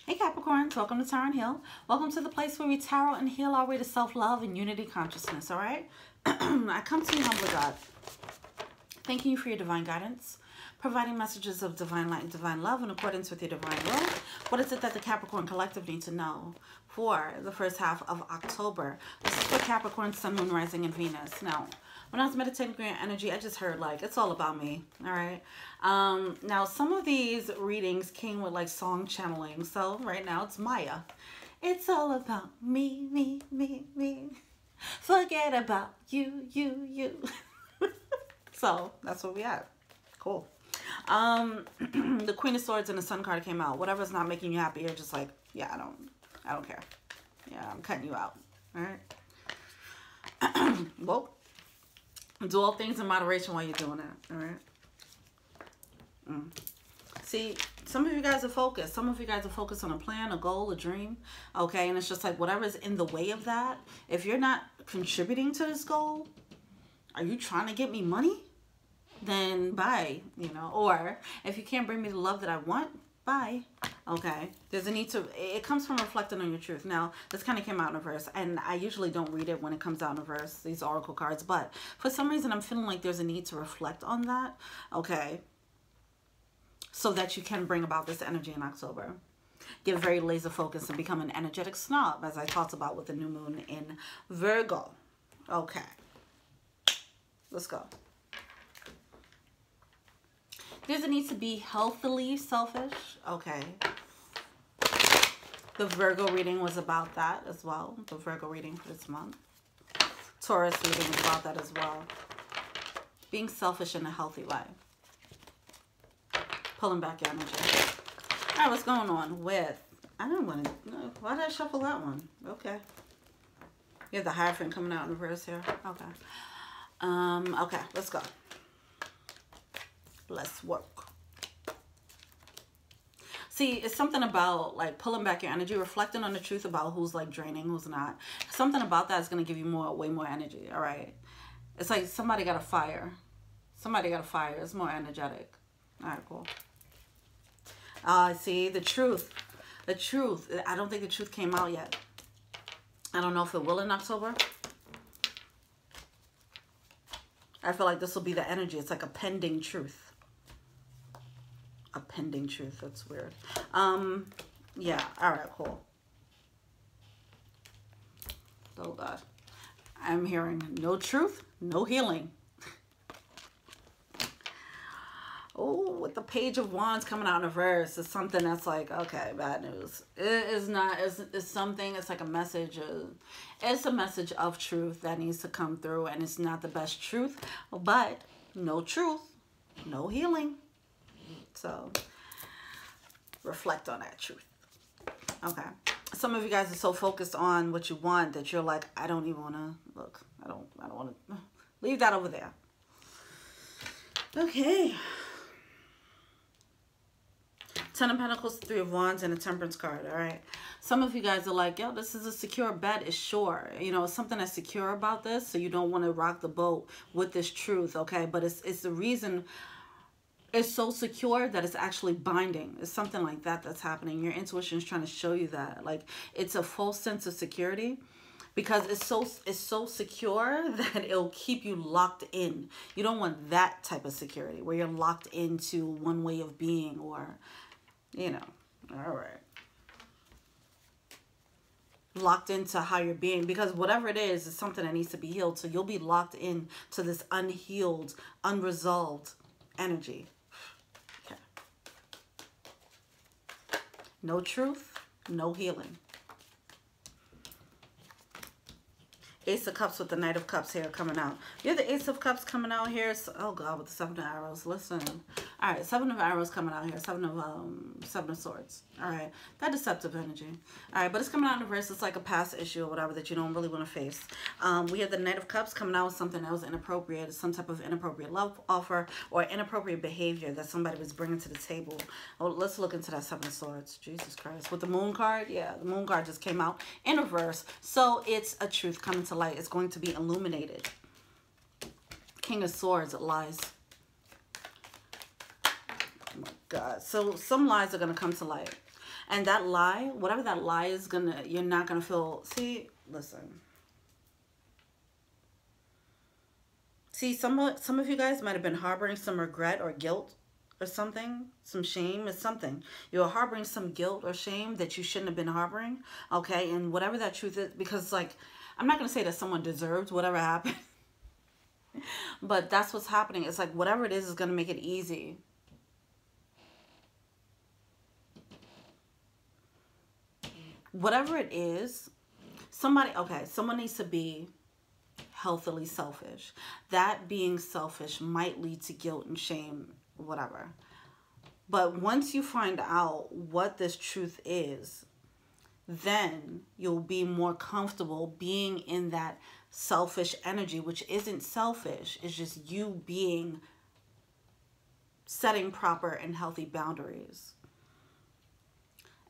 Hey Capricorns, welcome to Tarot and Heal. Welcome to the place where we tarot and heal our way to self-love and unity consciousness, all right? I come to you, humble God, thanking you for your divine guidance, providing messages of divine light and divine love in accordance with your divine will. What is it that the Capricorn Collective needs to know for the first half of October? This is for Capricorn, Sun, Moon, Rising, and Venus. Now, when I was meditating on your energy, I just heard, like, it's all about me, all right? Now, some of these readings came with, like, song channeling. So, right now, it's Maya. It's all about me, me, me, me. Forget about you, you, you. So, that's what we have. Cool. The Queen of Swords and the Sun card came out. Whatever's not making you happy, you're just like, yeah, I don't care. Yeah, I'm cutting you out. All right. Well, do all things in moderation while you're doing that. All right. See, some of you guys are focused. Some of you guys are focused on a plan, a goal, a dream. Okay, and it's just like whatever's in the way of that. If you're not contributing to this goal, are you trying to get me money? Then bye, you know. Or if you can't bring me the love that I want, bye. Okay, there's a need to, it comes from reflecting on your truth. Now, this kind of came out in a verse, and I usually don't read it when it comes out in a verse, these oracle cards, but for some reason I'm feeling like there's a need to reflect on that, okay, so that you can bring about this energy in October. Get very laser focused and become an energetic snob, as I talked about with the new moon in Virgo. Okay, let's go. There's a need to be healthily selfish. Okay. The Virgo reading was about that as well. The Virgo reading for this month. Taurus reading was about that as well. Being selfish in a healthy way. Pulling back your energy. All right, what's going on with... I don't want to... Why did I shuffle that one? Okay. You have the Hierophant coming out in reverse here. Okay. Okay, let's go. Let's work. See, it's something about like pulling back your energy, reflecting on the truth about who's like draining, who's not. Something about that is going to give you way more energy. All right. It's like somebody got a fire. Somebody got a fire. It's more energetic. All right, cool. See, the truth. The truth. I don't think the truth came out yet. I don't know if it will in October. I feel like this will be the energy. It's like a pending truth. A pending truth. That's weird. Yeah. All right, cool. Oh, God. I'm hearing no truth, no healing. Oh, with the Page of Wands coming out in reverse, it's something that's like, okay, bad news. It is not, it's something, it's like a message. It's a message of truth that needs to come through, and it's not the best truth, but no truth, no healing. So, reflect on that truth. Okay. Some of you guys are so focused on what you want that you're like, I don't even want to, look, I don't want to, leave that over there. Okay. 10 of Pentacles, 3 of Wands, and a Temperance card, all right? Some of you guys are like, yo, this is a secure bet. It's sure. You know, something that's secure about this, so you don't want to rock the boat with this truth, okay? But it's the reason it's so secure that it's actually binding. It's something like that that's happening. Your intuition is trying to show you that. Like, it's a false sense of security because it's so secure that it'll keep you locked in. You don't want that type of security where you're locked into one way of being or... You know, all right. Locked into how you're being, because whatever it is something that needs to be healed. So you'll be locked in to this unhealed, unresolved energy. Okay. No truth, no healing. Ace of Cups with the Knight of Cups here coming out. You have the Ace of Cups coming out here. So, oh, God, with the 7 of Arrows. Listen. All right, 7 of Arrows coming out here. 7 of Swords. All right, that deceptive energy. All right, but it's coming out in reverse. It's like a past issue or whatever that you don't really want to face. We have the Knight of Cups coming out with something that was inappropriate. Some type of inappropriate love offer or inappropriate behavior that somebody was bringing to the table. Oh, let's look into that 7 of Swords. Jesus Christ. With the Moon card, yeah, the Moon card just came out in reverse. So it's a truth coming to light. It's going to be illuminated. King of Swords, lies. Oh my God. So some lies are going to come to light. And that lie, whatever that lie is gonna, you're not gonna feel, see, listen. See, some of you guys might have been harboring some regret or guilt or something, some shame or something. You're harboring some guilt or shame that you shouldn't have been harboring, okay? And whatever that truth is, because like, I'm not gonna say that someone deserves whatever happened, but that's what's happening. It's like whatever it is gonna make it easy. Whatever it is, somebody, okay, someone needs to be healthily selfish. That being selfish might lead to guilt and shame, whatever. But once you find out what this truth is, then you'll be more comfortable being in that selfish energy, which isn't selfish. It's just you being, setting proper and healthy boundaries.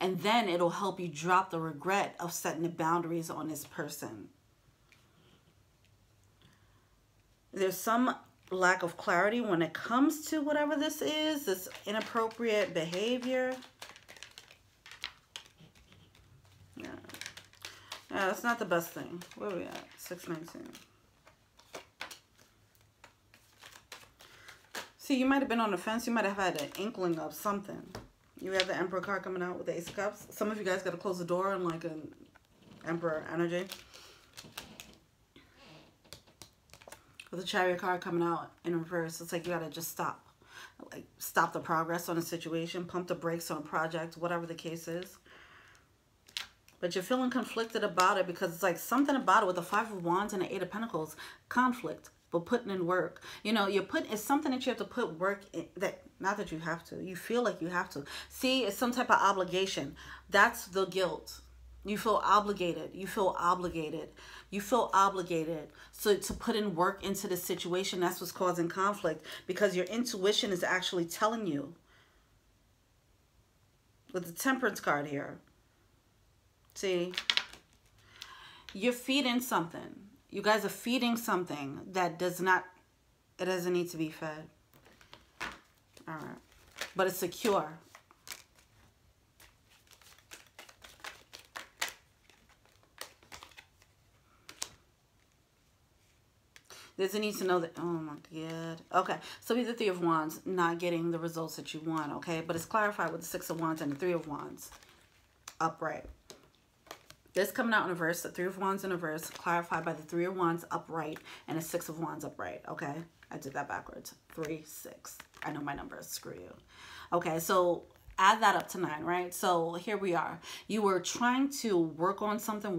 And then it'll help you drop the regret of setting the boundaries on this person. There's some lack of clarity when it comes to whatever this is, this inappropriate behavior. Yeah, that's not the best thing. Where are we at? 619. See, you might have been on the fence. You might have had an inkling of something. You have the Emperor card coming out with the Ace of Cups. Some of you guys got to close the door in like an Emperor energy. With the Chariot card coming out in reverse, it's like you got to just stop. Like, stop the progress on a situation, pump the brakes on a project, whatever the case is. But you're feeling conflicted about it because it's like something about it with the Five of Wands and the Eight of Pentacles. Conflict, but putting in work. You know, it's something that you have to put work in, that, not that you have to. You feel like you have to. See, it's some type of obligation. That's the guilt. You feel obligated. You feel obligated. You feel obligated. So to put in work into the situation, that's what's causing conflict. Because your intuition is actually telling you. With the Temperance card here. See? You're feeding something. You guys are feeding something that doesn't need to be fed. All right. But it's secure. There's a need to know that, oh my God. Okay, so be the Three of Wands, not getting the results that you want, okay? But it's clarified with the Six of Wands and the Three of Wands upright. This coming out in reverse, the Three of Wands in reverse, clarified by the Three of Wands upright and the Six of Wands upright, okay? I did that backwards. 3, 6. I know my numbers, screw you. Okay, so add that up to 9, right? So here we are. You were trying to work on something,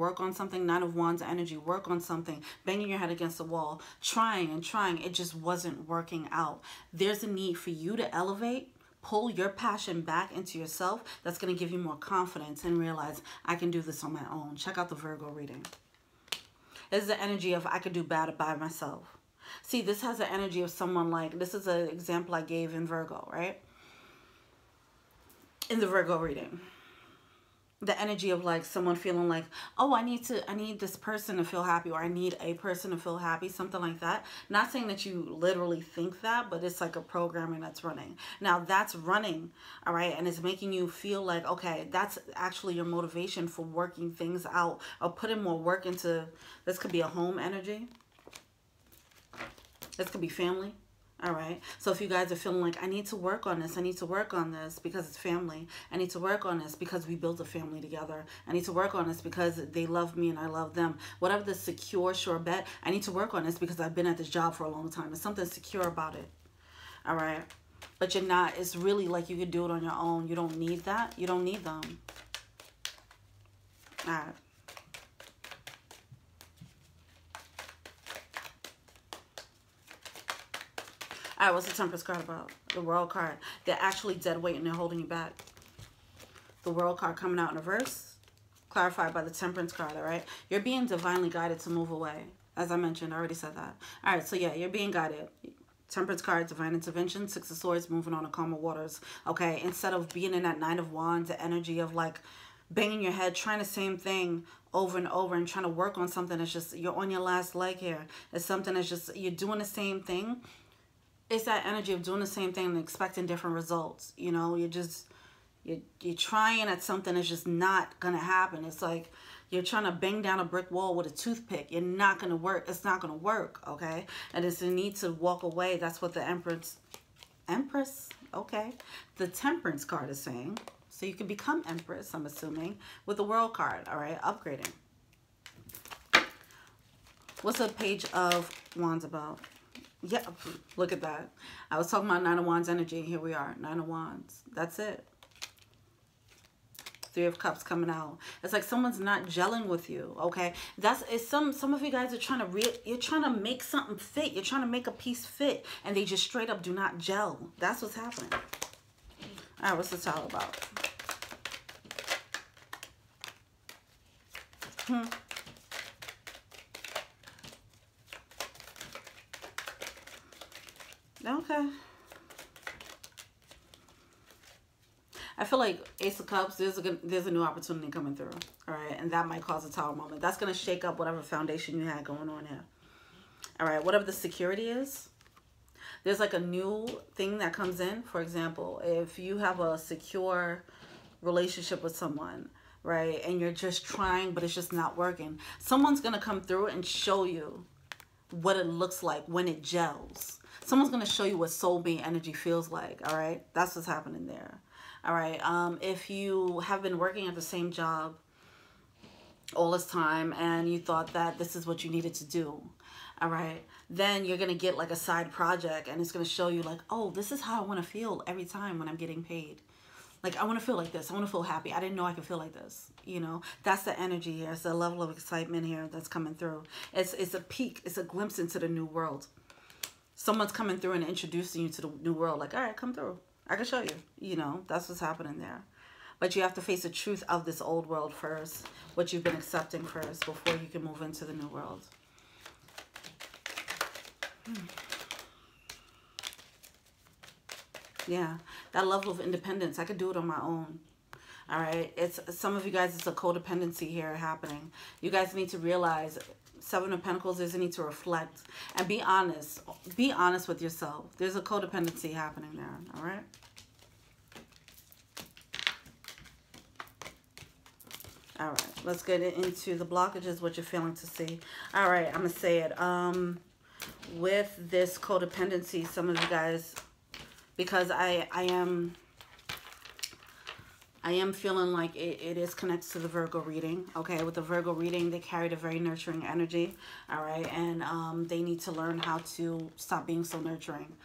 Nine of Wands energy, work on something, banging your head against the wall, trying and trying. It just wasn't working out. There's a need for you to elevate, pull your passion back into yourself. That's going to give you more confidence and realize I can do this on my own. Check out the Virgo reading. This is the energy of I could do better by myself. See, this has the energy of someone like, this is an example I gave in Virgo, right? In the Virgo reading, the energy of like someone feeling like, oh, I need this person to feel happy, or I need a person to feel happy, something like that. Not saying that you literally think that, but it's like a programming that's running. Now that's running, all right, and it's making you feel like, okay, that's actually your motivation for working things out or putting more work into, this could be a home energy. This could be family. All right. So if you guys are feeling like, I need to work on this. I need to work on this because it's family. I need to work on this because we built a family together. I need to work on this because they love me and I love them. Whatever the secure, sure bet. I need to work on this because I've been at this job for a long time. There's something secure about it. All right. But you're not. It's really like you could do it on your own. You don't need that. You don't need them. All right. All right, what's the Temperance card about? The World card. They're actually dead weight and they're holding you back. The World card coming out in reverse, clarified by the Temperance card, all right? You're being divinely guided to move away. As I mentioned, I already said that. All right, so yeah, you're being guided. Temperance card, divine intervention, Six of Swords, moving on to calmer waters, okay? Instead of being in that Nine of Wands, the energy of like banging your head, trying the same thing over and over and trying to work on something that's just, you're on your last leg here. It's something that's just, you're doing the same thing. It's that energy of doing the same thing and expecting different results. You know, you're just, You're trying at something that's just not going to happen. It's like you're trying to bang down a brick wall with a toothpick. You're not going to work. It's not going to work, okay? And it's a need to walk away. That's what the Empress, okay. The Temperance card is saying. So you can become Empress, I'm assuming, with the World card, all right? Upgrading. What's a Page of Wands about? Yeah, look at that. I was talking about Nine of Wands energy. Here we are, Nine of Wands. That's it. Three of Cups coming out. It's like someone's not gelling with you, okay? It's some of you guys are trying to you're trying to make something fit. You're trying to make a piece fit, and they just straight up do not gel. That's what's happening. All right, what's this all about? Okay. I feel like Ace of Cups, there's a new opportunity coming through, all right? And that might cause a Tower moment. That's going to shake up whatever foundation you had going on here. All right, whatever the security is, there's like a new thing that comes in. For example, if you have a secure relationship with someone, right, and you're just trying, but it's just not working, someone's going to come through and show you what it looks like when it gels. Someone's going to show you what soulmate energy feels like, all right? That's what's happening there. All right, if you have been working at the same job all this time and you thought that this is what you needed to do, all right, then you're going to get like a side project and it's going to show you like, oh, this is how I want to feel every time when I'm getting paid. Like, I want to feel like this. I want to feel happy. I didn't know I could feel like this. You know, that's the energy here. It's the level of excitement here that's coming through. It's a peek. It's a glimpse into the new world. Someone's coming through and introducing you to the new world. Like, all right, come through. I can show you. You know, that's what's happening there. But you have to face the truth of this old world first. What you've been accepting first before you can move into the new world. Yeah, that level of independence, I could do it on my own. All right, it's some of you guys, it's a codependency here happening. You guys need to realize, Seven of Pentacles, there's a need to reflect and be honest. Be honest with yourself. There's a codependency happening there. All right. All right, let's get into the blockages, what you're feeling to see. All right, I'm gonna say it. With this codependency, some of you guys, because I am feeling like it is connected to the Virgo reading. Okay, with the Virgo reading, they carried a very nurturing energy. All right, and they need to learn how to stop being so nurturing.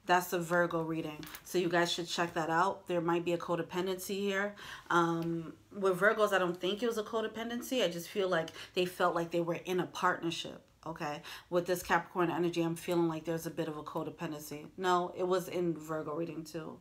That's the Virgo reading. So you guys should check that out. There might be a codependency here. With Virgos, I don't think it was a codependency. I just feel like they felt like they were in a partnership. Okay, with this Capricorn energy, I'm feeling like there's a bit of a codependency. No, it was in Virgo reading too.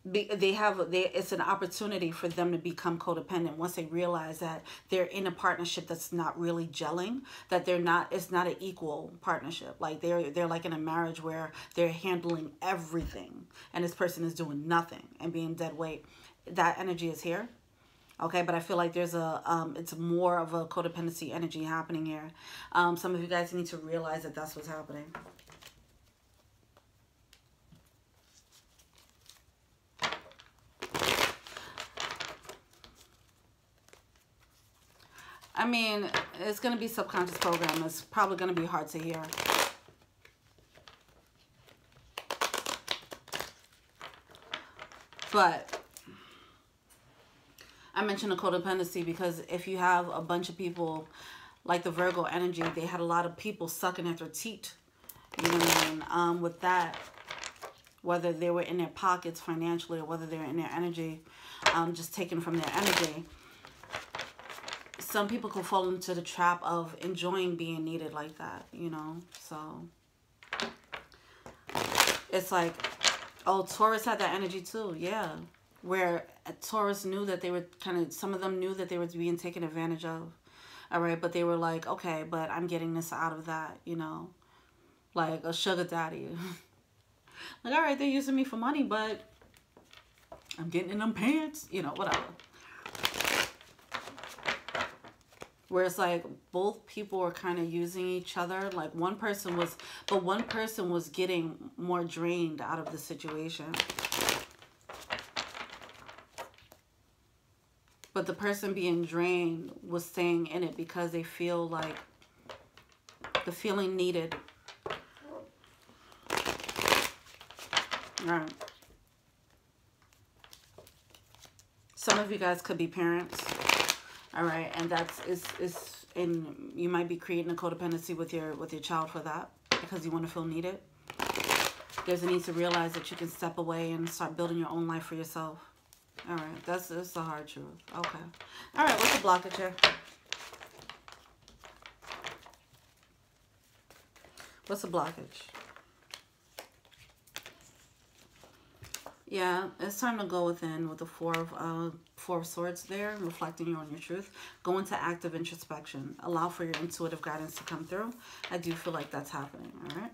It's an opportunity for them to become codependent once they realize that they're in a partnership that's not really gelling, that it's not an equal partnership. Like they're like in a marriage where they're handling everything and this person is doing nothing and being dead weight. That energy is here. Okay, but I feel like there's it's more of a codependency energy happening here. Some of you guys need to realize that that's what's happening. I mean, it's going to be subconscious program. It's probably going to be hard to hear. But I mentioned the codependency because if you have a bunch of people like the Virgo energy, they had a lot of people sucking at their teat. You know what I mean? With that, whether they were in their pockets financially or whether they're in their energy, just taken from their energy. Some people could fall into the trap of enjoying being needed like that, you know? So it's like, oh, Taurus had that energy too, yeah. Where Taurus knew that they were some of them knew that they were being taken advantage of. All right, but they were like, okay, but I'm getting this out of that, you know? Like a sugar daddy. Like, all right, they're using me for money, but I'm getting in them pants, you know, whatever. Where it's like both people were kind of using each other. Like one person was getting more drained out of the situation. But the person being drained was staying in it because they feel like the feeling needed. All right. Some of you guys could be parents. All right, and and you might be creating a codependency with your child for that because you want to feel needed. There's a need to realize that you can step away and start building your own life for yourself. All right, that's the hard truth. Okay. All right, what's the blockage here? What's the blockage? Yeah, it's time to go within with the Four of Swords there, reflecting on your truth. Go into active introspection. Allow for your intuitive guidance to come through. I do feel like that's happening, all right?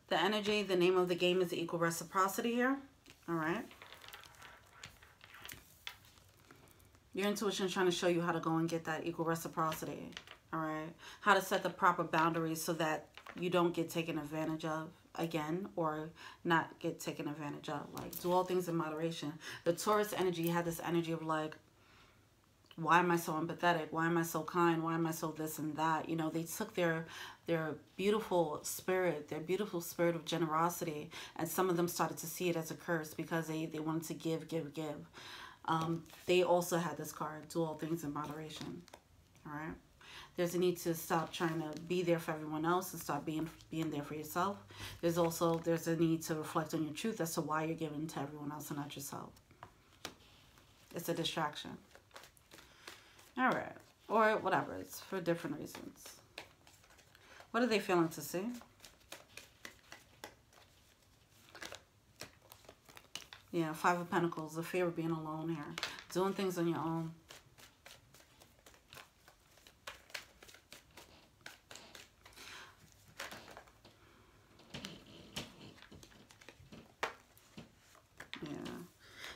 The energy, the name of the game is equal reciprocity here. All right. Your intuition is trying to show you how to go and get that equal reciprocity. All right. How to set the proper boundaries so that you don't get taken advantage of again, or not get taken advantage of. Like, do all things in moderation. The Taurus energy had this energy of like, why am I so empathetic? Why am I so kind? Why am I so this and that? You know, they took their beautiful spirit, their beautiful spirit of generosity, and some of them started to see it as a curse because they wanted to give. They also had this card, do all things in moderation. All right. There's a need to stop trying to be there for everyone else and start being there for yourself. There's a need to reflect on your truth as to why you're giving to everyone else and not yourself. It's a distraction. All right. Or whatever. It's for different reasons. What are they feeling to see? Yeah, Five of Pentacles. The fear of being alone here. Doing things on your own.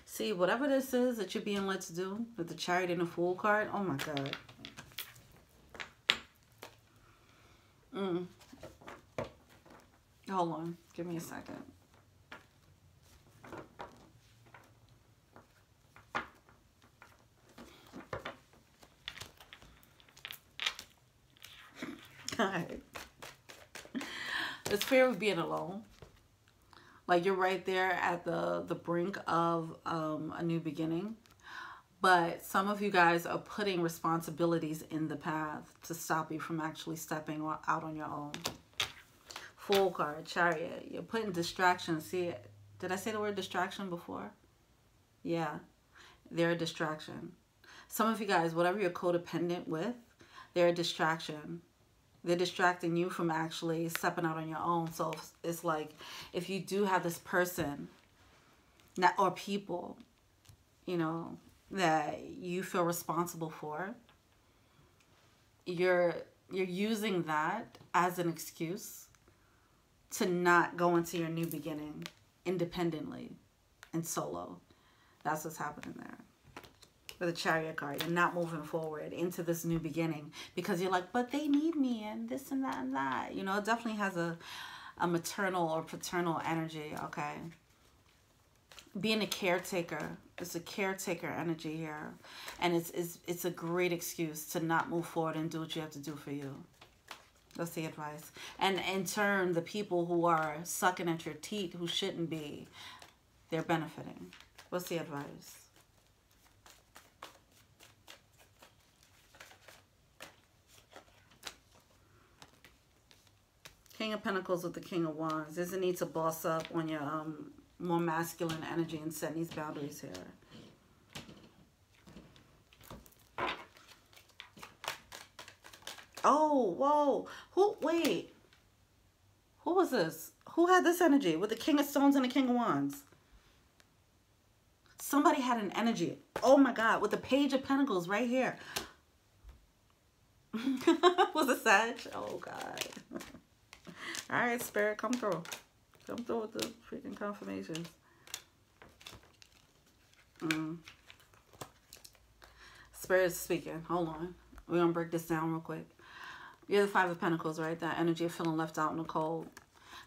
See, whatever this is that you're being led to do with the Chariot and the Fool card, oh my God. Hold on. Give me a second. All right. It's fear of being alone. Like, you're right there at the brink of a new beginning. But some of you guys are putting responsibilities in the path to stop you from actually stepping out on your own. Fool card, Chariot. You're putting distractions. See, did I say the word distraction before? Yeah, they're a distraction. Some of you guys, whatever you're codependent with, they're a distraction. They're distracting you from actually stepping out on your own. So it's like, if you do have this person or people, you know, that you feel responsible for, you're using that as an excuse to not go into your new beginning independently and solo. That's what's happening there. For the Chariot card, you're not moving forward into this new beginning because you're like, but they need me and this and that and that. You know, it definitely has a maternal or paternal energy, okay? Being a caretaker, it's a caretaker energy here. And it's a great excuse to not move forward and do what you have to do for you. That's the advice. And in turn, the people who are sucking at your teeth, who shouldn't be, they're benefiting. What's the advice? King of Pentacles with the King of Wands. There's a need to boss up on your more masculine energy and set these boundaries here. Oh, whoa. Wait. Who was this? Who had this energy with the King of Stones and the King of Wands? Somebody had an energy. Oh my God. With the Page of Pentacles right here. Was it Sag? Oh God. All right, Spirit, come through. Come through with the freaking confirmations. Spirit is speaking. Hold on. We're going to break this down real quick. You're the Five of Pentacles, right? That energy of feeling left out in the cold.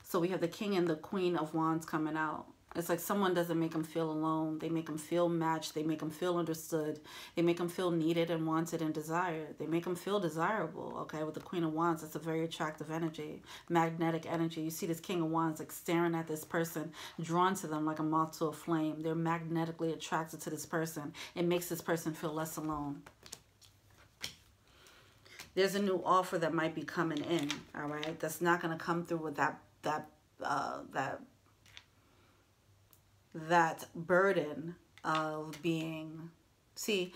So we have the King and the Queen of Wands coming out. It's like someone doesn't make them feel alone. They make them feel matched. They make them feel understood. They make them feel needed and wanted and desired. They make them feel desirable, okay? With the Queen of Wands, that's a very attractive energy, magnetic energy. You see this King of Wands like staring at this person, drawn to them like a moth to a flame. They're magnetically attracted to this person. It makes this person feel less alone. There's a new offer that might be coming in, all right? That's not going to come through with that burden of being, see,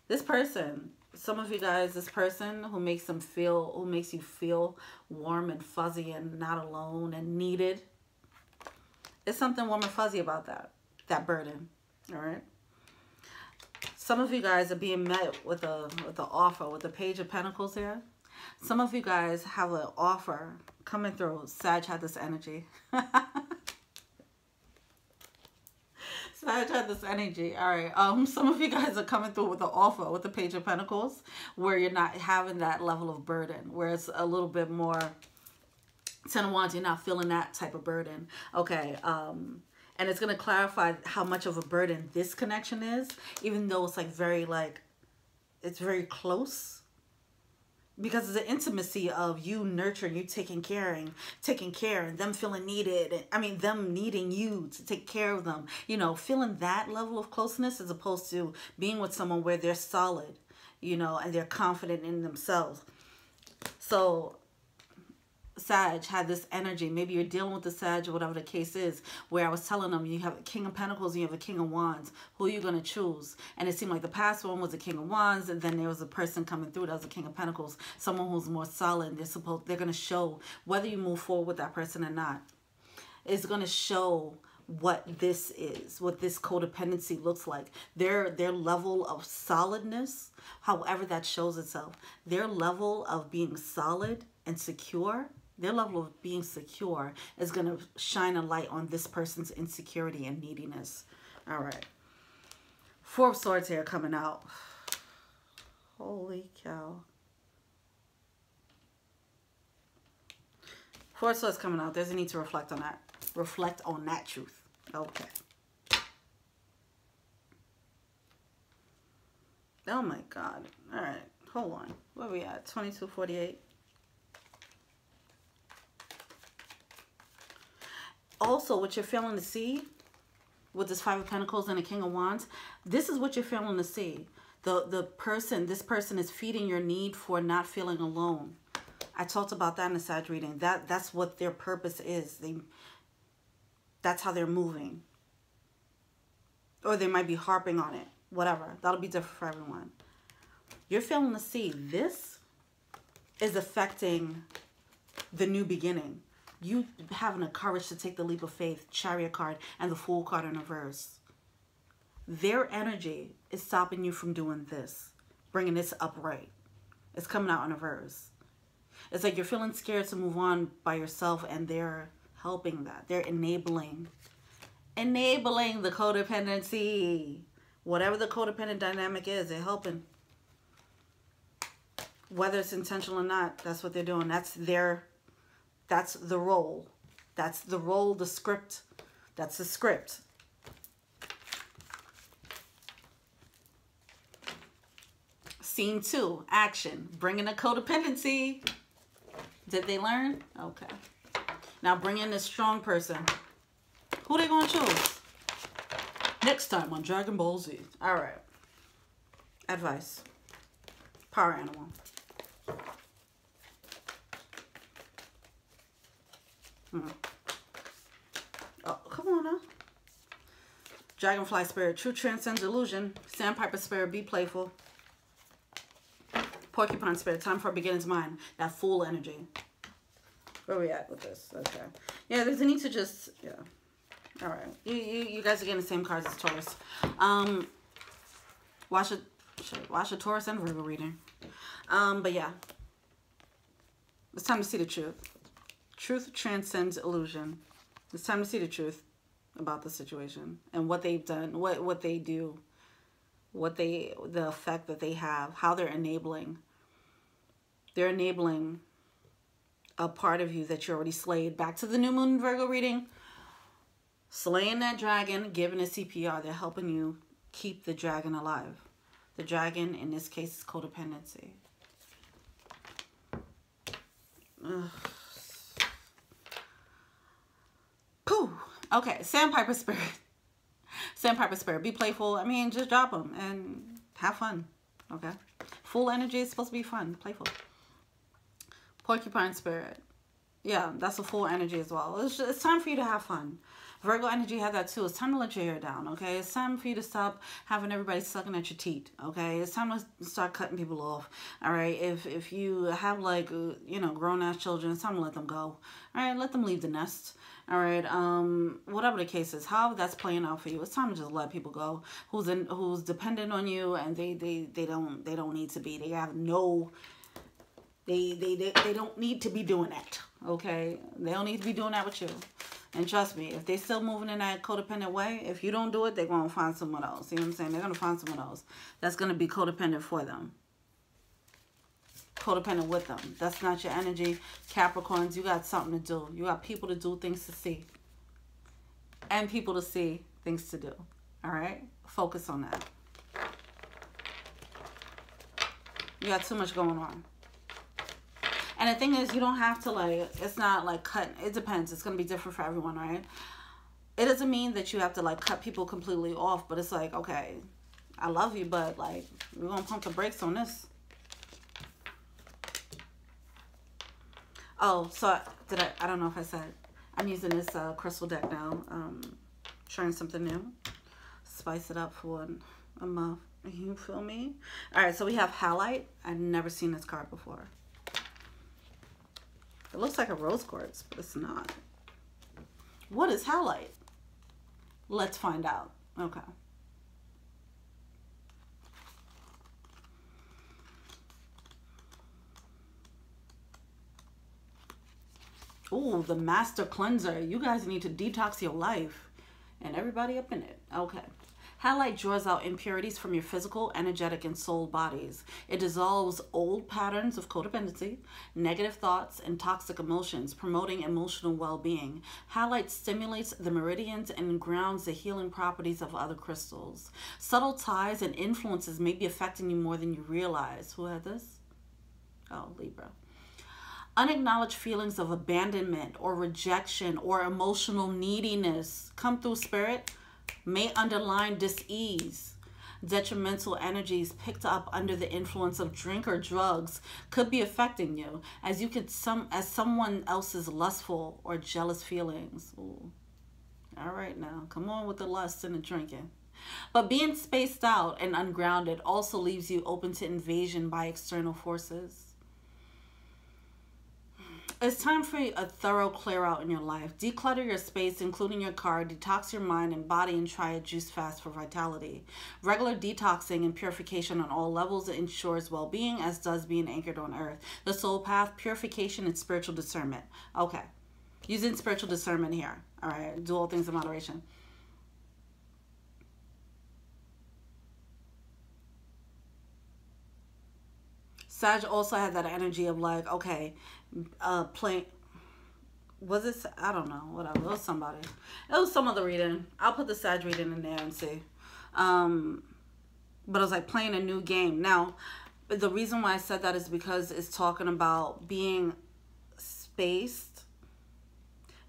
this person, some of you guys, this person who makes you feel warm and fuzzy and not alone and needed, there's something warm and fuzzy about that burden, all right? Some of you guys are being met with a offer, with the Page of Pentacles here. Some of you guys have an offer coming through. Sag had this energy. Sag had this energy. All right. Some of you guys are coming through with an offer with the Page of Pentacles where you're not having that level of burden, where it's a little bit more Ten of Wands, you're not feeling that type of burden. Okay. And it's going to clarify how much of a burden this connection is, even though it's it's very close. Because it's an intimacy of you nurturing, you taking care, and them feeling needed. I mean, them needing you to take care of them. You know, feeling that level of closeness as opposed to being with someone where they're solid, you know, and they're confident in themselves. So Sag had this energy. Maybe you're dealing with the Sag or whatever the case is, where I was telling them you have a King of Pentacles and you have a King of Wands. Who are you going to choose? And it seemed like the past one was a King of Wands, and then there was a person coming through that was a King of Pentacles, someone who's more solid. They're going to show whether you move forward with that person or not. It's going to show what this is, what this codependency looks like. Their level of solidness, however that shows itself, their level of being solid and secure, their level of being secure is going to shine a light on this person's insecurity and neediness. All right. Four of Swords here coming out. Holy cow. Four of Swords coming out. There's a need to reflect on that. Reflect on that truth. Okay. Oh my God. All right. Hold on. Where are we at? 2248. Also, what you're failing to see with this Five of Pentacles and a King of Wands, this is what you're failing to see. This person is feeding your need for not feeling alone. I talked about that in the Sag reading. That's what their purpose is. That's how they're moving. Or they might be harping on it. Whatever. That'll be different for everyone. You're failing to see this is affecting the new beginning. You having the courage to take the leap of faith, Chariot card, and the Fool card in reverse. Their energy is stopping you from doing this, bringing this upright. It's coming out in reverse. It's like you're feeling scared to move on by yourself, and they're helping that. They're enabling the codependency. Whatever the codependent dynamic is, they're helping. Whether it's intentional or not, that's what they're doing. That's the role. That's the role, the script. That's the script. Scene 2, action. Bringing a codependency. Did they learn? Okay. Now bring in this strong person. Who they gonna choose? Next time on Dragon Ball Z. All right. Advice. Power animal. Oh, come on now. Dragonfly spirit. True transcends illusion. Sandpiper spirit. Be playful. Porcupine spirit. Time for a beginner's mind. That Fool energy. Where are we at with this? Okay. Yeah, there's a need to just... Yeah. All right. You guys are getting the same cards as Taurus. Watch a Taurus and Virgo reading. But yeah. It's time to see the truth. Truth transcends illusion. It's time to see the truth about the situation and what they've done, what they do the effect that they have, how they're enabling. They're enabling a part of you that you already slayed. Back to the new moon Virgo reading. Slaying that dragon, giving a CPR. They're helping you keep the dragon alive. The dragon, in this case, is codependency. Ugh. Pooh. Okay, Sandpiper Spirit. Sandpiper Spirit, be playful. I mean, just drop them and have fun. Okay? Full energy is supposed to be fun, playful. Porcupine Spirit. Yeah, that's a full energy as well. It's time for you to have fun. Virgo energy had that too. It's time to let your hair down, okay? It's time for you to stop having everybody sucking at your teeth, okay? It's time to start cutting people off, all right? If you have, like, you know, grown-ass children, it's time to let them go, all right? Let them leave the nest, all right? Whatever the case is, however that's playing out for you, it's time to just let people go who's dependent on you, and they don't need to be. They have no... They don't need to be doing that, okay? They don't need to be doing that with you. And trust me, if they're still moving in that codependent way, if you don't do it, they're going to find someone else. You know what I'm saying? They're going to find someone else that's going to be codependent for them. Codependent with them. That's not your energy. Capricorns, you got something to do. You got people to do, things to see. And people to see, things to do. All right? Focus on that. You got too much going on. And the thing is, you don't have to, like, it's not like cut. It depends. It's going to be different for everyone, right? It doesn't mean that you have to, like, cut people completely off. But it's like, okay, I love you, but, like, we're going to pump the brakes on this. Oh, so I don't know if I said. I'm using this crystal deck now. Trying something new. Spice it up for a month. You feel me? All right, so we have Halite. I've never seen this card before. It looks like a rose quartz, but it's not. What is Halite? Let's find out. Okay. Ooh, the Master Cleanser. You guys need to detox your life and everybody up in it. Okay. Halite draws out impurities from your physical, energetic, and soul bodies. It dissolves old patterns of codependency, negative thoughts, and toxic emotions, promoting emotional well-being. Halite stimulates the meridians and grounds the healing properties of other crystals. Subtle ties and influences may be affecting you more than you realize. Who had this? Oh, Libra. Unacknowledged feelings of abandonment or rejection or emotional neediness come through, Spirit. May underline dis-ease. Detrimental energies picked up under the influence of drink or drugs could be affecting you as someone else's lustful or jealous feelings. Ooh. All right now, come on with the lust and the drinking. But being spaced out and ungrounded also leaves you open to invasion by external forces. It's time for a thorough clear out in your life. Declutter your space, including your car. Detox your mind and body and try a juice fast for vitality. Regular detoxing and purification on all levels ensures well-being, as does being anchored on earth. The soul path, purification, and spiritual discernment. Okay. Using spiritual discernment here. All right. Do all things in moderation. Sag also had that energy of like, okay, playing, was it, I don't know, whatever, it was somebody. It was some other reading. I'll put the Sag reading in there and see. But it was like playing a new game. Now, the reason why I said that is because it's talking about being spaced.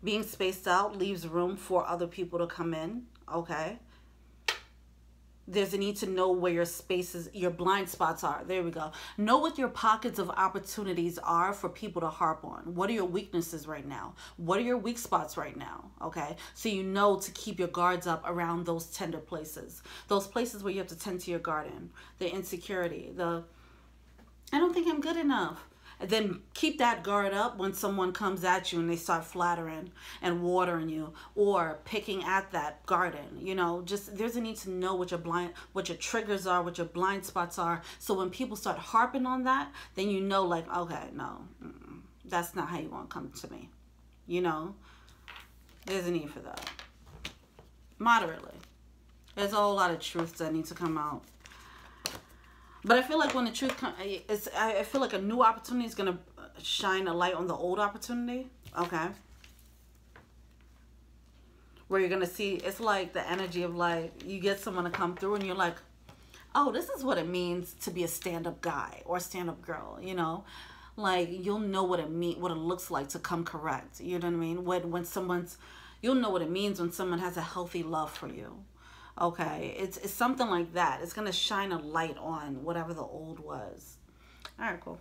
Being spaced out leaves room for other people to come in, okay? There's a need to know where your spaces, your blind spots are. There we go. Know what your pockets of opportunities are for people to harp on. What are your weaknesses right now? What are your weak spots right now? Okay. So you know to keep your guards up around those tender places. Those places where you have to tend to your garden. The insecurity. The, I don't think I'm good enough. And then keep that guard up when someone comes at you and they start flattering and watering you or picking at that garden. You know, just there's a need to know what your triggers are, what your blind spots are. So when people start harping on that, then you know, like, okay, no, that's not how you want to come to me. You know, there's a need for that. Moderately. There's a whole lot of truths that need to come out. But I feel like when the truth comes, I feel like a new opportunity is going to shine a light on the old opportunity. Okay. Where you're going to see, it's like the energy of like, you get someone to come through and you're like, oh, this is what it means to be a stand-up guy or a stand-up girl, you know? Like, you'll know what what it looks like to come correct. You know what I mean? When someone's, you'll know what it means when someone has a healthy love for you. Okay, it's something like that. It's going to shine a light on whatever the old was. All right, cool.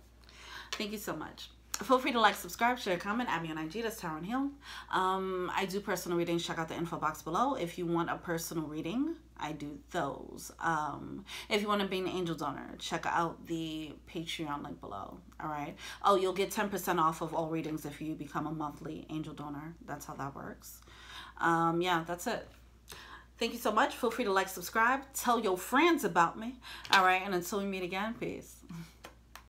Thank you so much. Feel free to like, subscribe, share, comment, add me on IG. That's Tarot and Heal. I do personal readings. Check out the info box below. If you want a personal reading, I do those. If you want to be an angel donor, check out the Patreon link below. All right. Oh, you'll get 10% off of all readings if you become a monthly angel donor. That's how that works. Yeah, that's it. Thank you so much. Feel free to like, subscribe, tell your friends about me. All right. And until we meet again, peace.